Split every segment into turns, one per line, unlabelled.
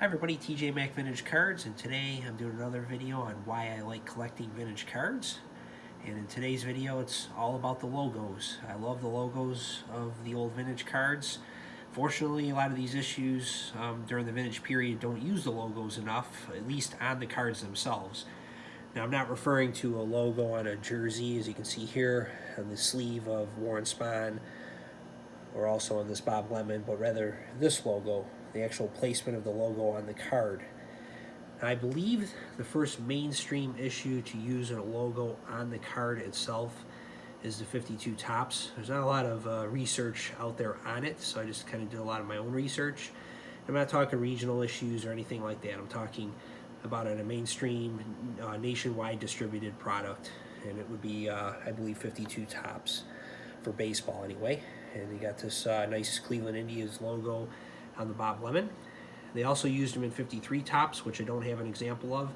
Hi everybody, TJ Mac Vintage Cards, and today I'm doing another video on why I like collecting vintage cards. And in today's video, it's all about the logos. I love the logos of the old vintage cards. Fortunately, a lot of these issues during the vintage period don't use the logos enough, at least on the cards themselves. Now, I'm not referring to a logo on a jersey, as you can see here on the sleeve of Warren Spahn, or also on this Bob Lemon, but rather this logo, the actual placement of the logo on the card. I believe the first mainstream issue to use a logo on the card itself is the 52 Topps. There's not a lot of research out there on it, so I just kind of did a lot of my own research. I'm not talking regional issues or anything like that. I'm talking about a mainstream, nationwide distributed product, and it would be, I believe, 52 Topps for baseball anyway. And you got this nice Cleveland Indians logo on the Bob Lemon. They also used them in 53 Topps, which I don't have an example of.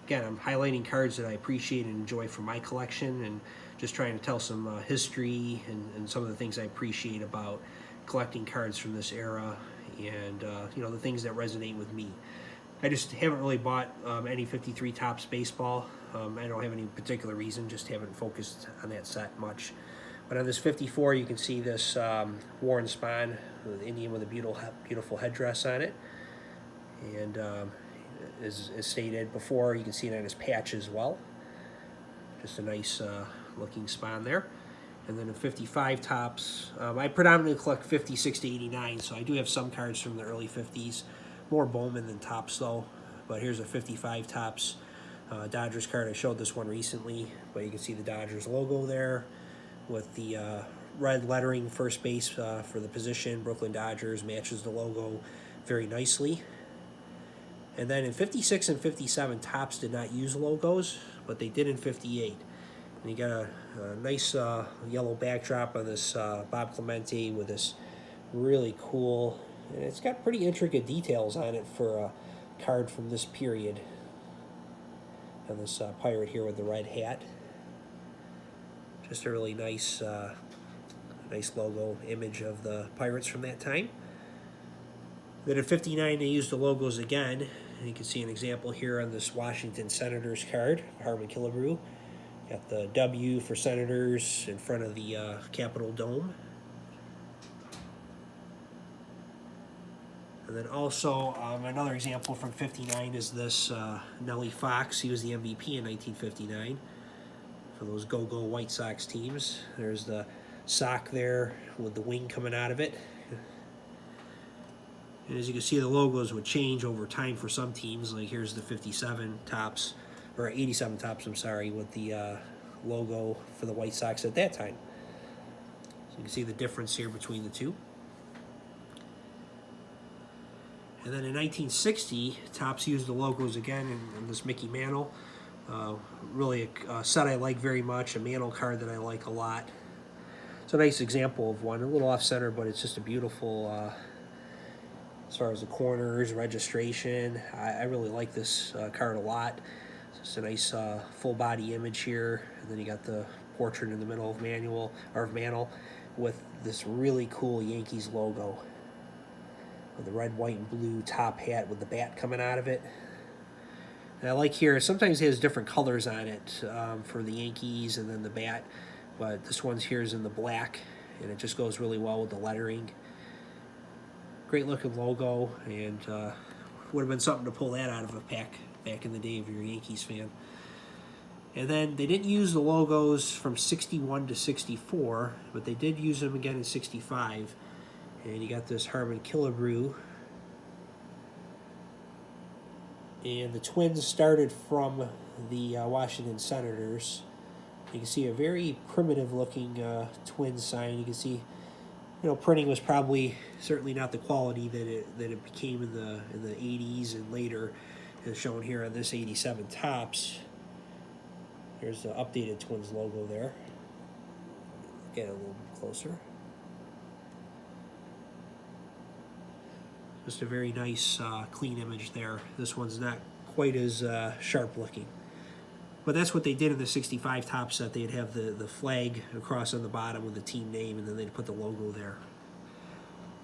Again, I'm highlighting cards that I appreciate and enjoy from my collection, and just trying to tell some history and some of the things I appreciate about collecting cards from this era, and you know, the things that resonate with me. I just haven't really bought any 53 Topps baseball. I don't have any particular reason, just haven't focused on that set much. But on this 54, you can see this Warren Spahn, the Indian with a beautiful headdress on it. And as stated before, you can see it on his patch as well. Just a nice looking Spahn there. And then in 55 Topps, I predominantly collect 56 to 89, so I do have some cards from the early 50s. More Bowman than Topps though. But here's a 55 Topps Dodgers card. I showed this one recently, but you can see the Dodgers logo there with the red lettering first base for the position. Brooklyn Dodgers matches the logo very nicely. And then in 56 and 57, Topps did not use logos, but they did in 58. And you got a nice yellow backdrop on this Bob Clemente with this really cool, and it's got pretty intricate details on it for a card from this period. And this pirate here with the red hat. Just a really nice, nice logo image of the Pirates from that time. Then in 59, they used the logos again. And you can see an example here on this Washington Senators card, Harmon Killebrew. Got the W for Senators in front of the Capitol Dome. And then also, another example from 59 is this Nellie Fox. He was the MVP in 1959. For those go-go White Sox teams. There's the sock there with the wing coming out of it. And as you can see, the logos would change over time for some teams. Like here's the 57 Topps, or 87 Topps, I'm sorry, with the logo for the White Sox at that time. So you can see the difference here between the two. And then in 1960, Topps used the logos again in this Mickey Mantle. Really a set I like very much, a Mantle card that I like a lot. It's a nice example of one, a little off-center, but it's just a beautiful, as far as the corners, registration. I really like this card a lot. It's just a nice full-body image here, and then you got the portrait in the middle of Mantle with this really cool Yankees logo with the red, white, and blue top hat with the bat coming out of it. And I like here, sometimes it has different colors on it for the Yankees and then the bat, but this one's here is in the black, and it just goes really well with the lettering. Great looking logo, and would have been something to pull that out of a pack back in the day if you're a Yankees fan. And then they didn't use the logos from 61 to 64, but they did use them again in 65. And you got this Harmon Killebrew. And the Twins started from the Washington Senators. You can see a very primitive looking Twins sign. You can see, you know, printing was probably certainly not the quality that it became in the 80s and later, as shown here on this 87 Topps. There's the updated Twins logo there. Get a little bit closer. Just a very nice, clean image there. This one's not quite as sharp looking. But that's what they did in the 65 Topps set. They'd have the flag across on the bottom with the team name, and then they'd put the logo there.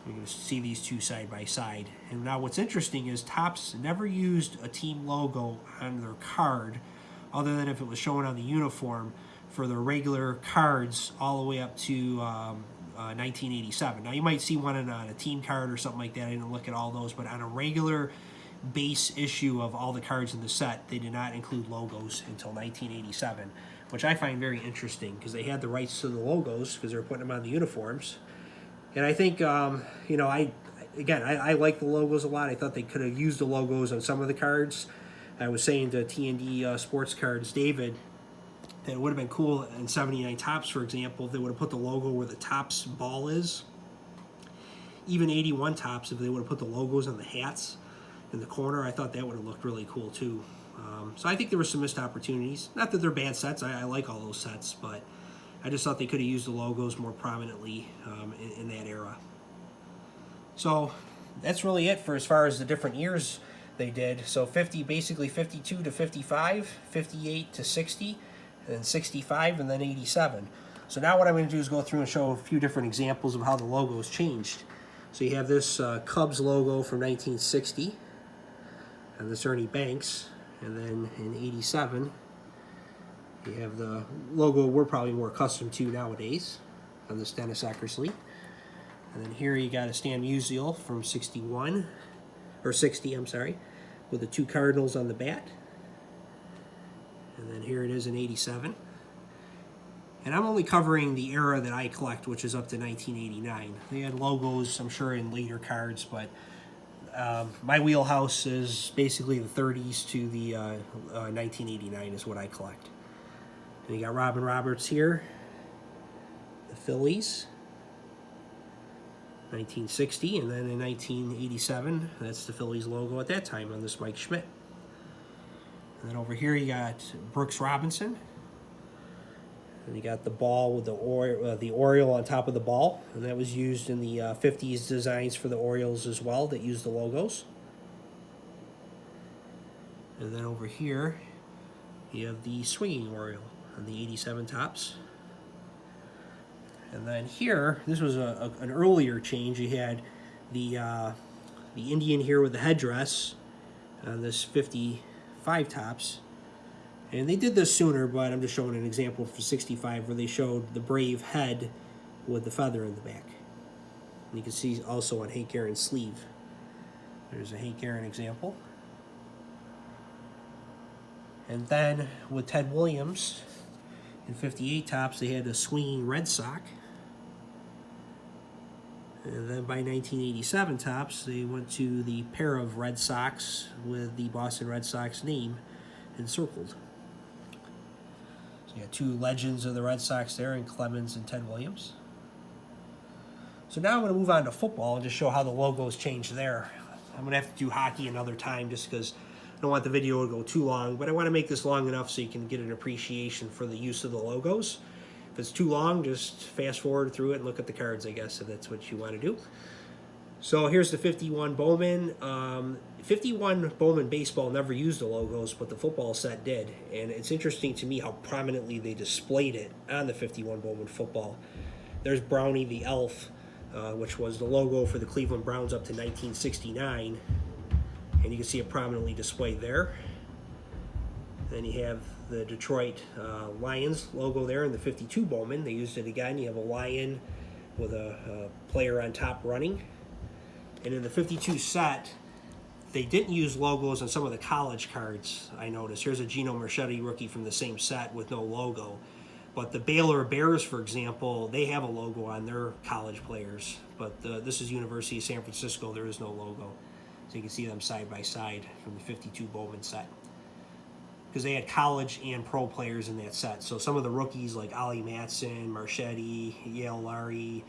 You're going to see these two side by side. And now what's interesting is Topps never used a team logo on their card, other than if it was shown on the uniform, for their regular cards all the way up to 1987. Now you might see one on a team card or something like that. I didn't look at all those, but on a regular base issue of all the cards in the set, they did not include logos until 1987, which I find very interesting because they had the rights to the logos because they were putting them on the uniforms. And I think, you know, I like the logos a lot. I thought they could have used the logos on some of the cards. I was saying to TND Sports Cards, David, that it would have been cool in 79 Topps, for example, if they would have put the logo where the Topps ball is. Even 81 Topps, if they would have put the logos on the hats in the corner, I thought that would have looked really cool too. So I think there were some missed opportunities. Not that they're bad sets. I like all those sets, but I just thought they could have used the logos more prominently in that era. So that's really it for as far as the different years they did. So basically 52 to 55, 58 to 60, and then 65, and then 87. So now what I'm going to do is go through and show a few different examples of how the logos changed. So you have this Cubs logo from 1960, and this Ernie Banks, and then in 87, you have the logo we're probably more accustomed to nowadays on this Dennis Eckersley. And then here you got a Stan Musial from 61, or 60, I'm sorry, with the two Cardinals on the bat. And then here it is in 87. And I'm only covering the era that I collect, which is up to 1989. They had logos, I'm sure, in later cards, but my wheelhouse is basically the 30s to the 1989 is what I collect. And you got Robin Roberts here, the Phillies, 1960, and then in 1987, that's the Phillies logo at that time on this Mike Schmidt. And then over here you got Brooks Robinson, and you got the ball with the Oriole on top of the ball, and that was used in the 50s designs for the Orioles as well that used the logos. And then over here you have the swinging Oriole on the 87 Topps. And then here, this was an earlier change. You had the Indian here with the headdress on this 55 Topps. And they did this sooner, but I'm just showing an example for 65 where they showed the Brave head with the feather in the back. And you can see also on Hank Aaron's sleeve. There's a Hank Aaron example. And then with Ted Williams in 58 Topps, they had a swinging Red Sox. And then by 1987 Topps, they went to the pair of Red Sox with the Boston Red Sox name encircled. So you got two legends of the Red Sox there, in Clemens and Ted Williams. So now I'm going to move on to football and just show how the logos changed there. I'm going to have to do hockey another time just because I don't want the video to go too long, but I want to make this long enough so you can get an appreciation for the use of the logos. If it's too long, just fast forward through it and look at the cards, I guess, if that's what you want to do. So here's the 51 Bowman. 51 Bowman baseball never used the logos, but the football set did. And it's interesting to me how prominently they displayed it on the 51 Bowman football. There's Brownie the Elf, which was the logo for the Cleveland Browns up to 1969. And you can see it prominently displayed there. Then you have the Detroit Lions logo there in the 52 Bowman. They used it again. You have a lion with a player on top running. And in the 52 set, they didn't use logos on some of the college cards, I noticed. Here's a Gino Marchetti rookie from the same set with no logo. But the Baylor Bears, for example, they have a logo on their college players. But this is University of San Francisco. There is no logo. So you can see them side by side from the 52 Bowman set. Because they had college and pro players in that set. So some of the rookies like Ollie Matson, Marchetti, Yale Larry,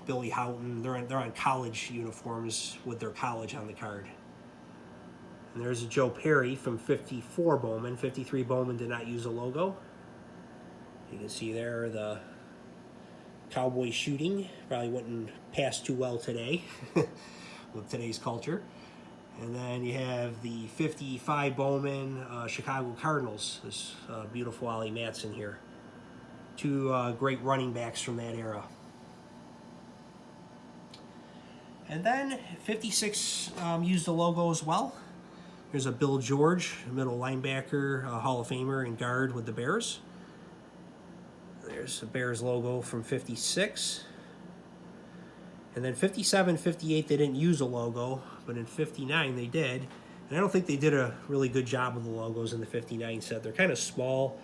Billy Houghton, they're on college uniforms with their college on the card. And there's a Joe Perry from 54 Bowman. 53 Bowman did not use a logo. You can see there the cowboy shooting. Probably wouldn't pass too well today with today's culture. And then you have the 55 Bowman Chicago Cardinals. This beautiful Ollie Matson here. Two great running backs from that era. And then 56 used the logo as well. Here's a Bill George, middle linebacker, Hall of Famer and guard with the Bears. There's the Bears logo from 56. And then 57, 58, they didn't use a logo, but in 59 they did. And I don't think they did a really good job with the logos in the 59 set. They're kind of small,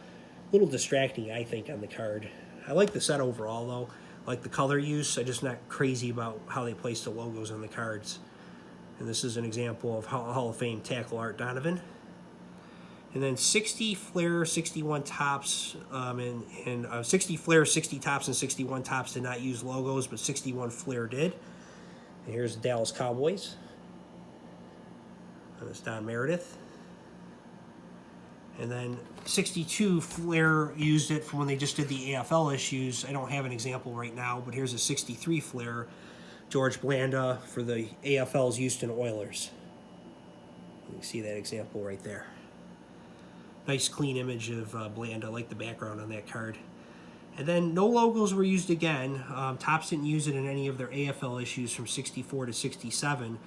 a little distracting, I think, on the card. I like the set overall, though. I like the color use. I'm just not crazy about how they place the logos on the cards. And this is an example of Hall of Fame tackle Art Donovan. And then 60 Flair, 61 Tops, 60 Flair, 60 Tops, and 61 Tops did not use logos, but 61 Flair did. And here's the Dallas Cowboys. And it's Don Meredith. And then 62 Flair used it from when they just did the AFL issues. I don't have an example right now, but here's a 63 Flair, George Blanda for the AFL's Houston Oilers. You can see that example right there. Nice clean image of Blanda. I like the background on that card. And then no logos were used again. Topps didn't use it in any of their AFL issues from 64 to 67.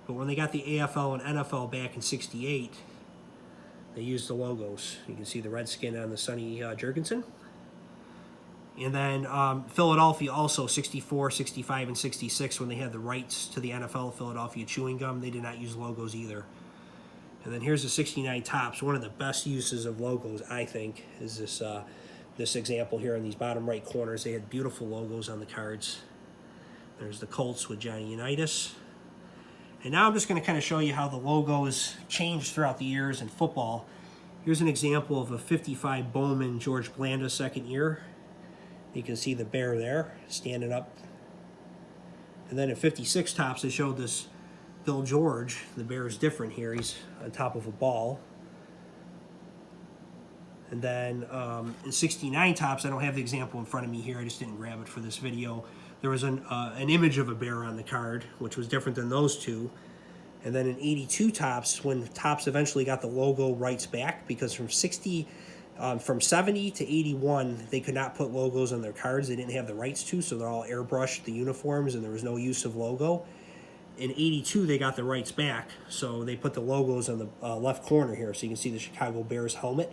But when they got the AFL and NFL back in 68, they used the logos. You can see the redskin on the Sonny Jurgensen. And then Philadelphia also, 64, 65, and 66, when they had the rights to the NFL Philadelphia chewing gum, they did not use logos either. And then here's the 69 Topps. One of the best uses of logos, I think, is this example here in these bottom right corners. They had beautiful logos on the cards. There's the Colts with Johnny Unitas. And now I'm just going to kind of show you how the logos changed throughout the years in football. Here's an example of a 55 Bowman George Blanda second year. You can see the bear there standing up. And then in 56 Topps, they showed this Bill George. The bear is different here. He's on top of a ball. And then in 69 Topps, I don't have the example in front of me here. I just didn't grab it for this video. There was an image of a bear on the card, which was different than those two. And then in 82 Topps, when Topps eventually got the logo rights back, because from 70 to 81, they could not put logos on their cards. They didn't have the rights to, so they're all airbrushed, the uniforms, and there was no use of logo. In 82, they got the rights back, so they put the logos on the left corner here, so you can see the Chicago Bears helmet.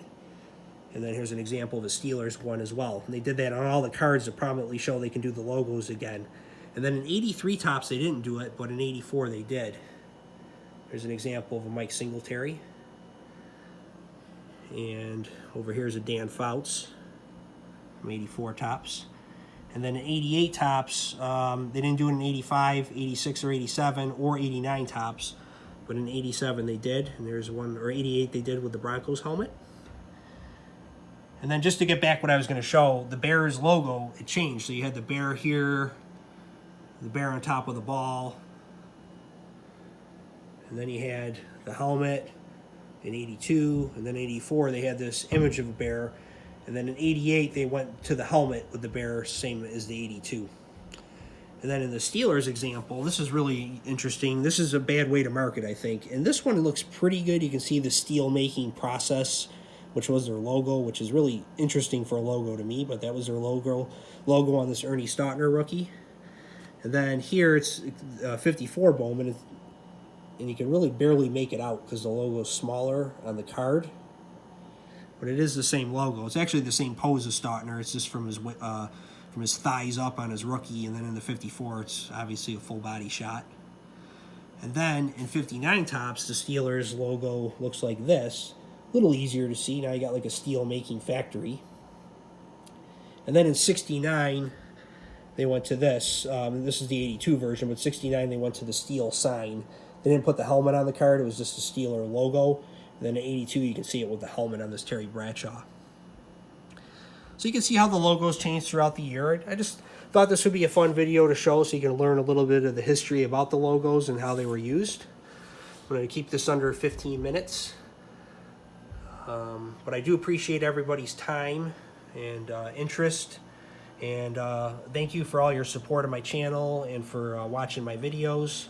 And then here's an example of the Steelers one as well. And they did that on all the cards to prominently show they can do the logos again. And then in 83 Topps, they didn't do it, but in 84, they did. Here's an example of a Mike Singletary. And over here is a Dan Fouts from 84 Topps. And then in 88 Topps, they didn't do it in 85, 86, or 87, or 89 Topps. But in 87, they did. And there's one, or 88, they did with the Broncos helmet. And then just to get back what I was going to show, the Bears logo, it changed. So you had the bear here, the bear on top of the ball. And then you had the helmet in 82. And then 84, they had this image of a bear. And then in 88, they went to the helmet with the bear, same as the 82. And then in the Steelers example, this is really interesting. This is a bad way to market, I think. And this one looks pretty good. You can see the steel making process, which was their logo, which is really interesting for a logo to me, but that was their logo on this Ernie Stautner rookie. And then here it's 54 Bowman, and you can really barely make it out because the logo's smaller on the card. But it is the same logo. It's actually the same pose as Stautner. It's just from his thighs up on his rookie, and then in the 54, it's obviously a full body shot. And then in 59 Topps, the Steelers logo looks like this. A little easier to see. Now you got like a steel making factory. And then in 69, they went to this. This is the 82 version, but 69 they went to the steel sign. They didn't put the helmet on the card. It was just a Steeler logo. And then in 82, you can see it with the helmet on this Terry Bradshaw. So you can see how the logos changed throughout the year. I just thought this would be a fun video to show so you can learn a little bit of the history about the logos and how they were used. I'm going to keep this under 15 minutes. But I do appreciate everybody's time and interest. And thank you for all your support of my channel and for watching my videos.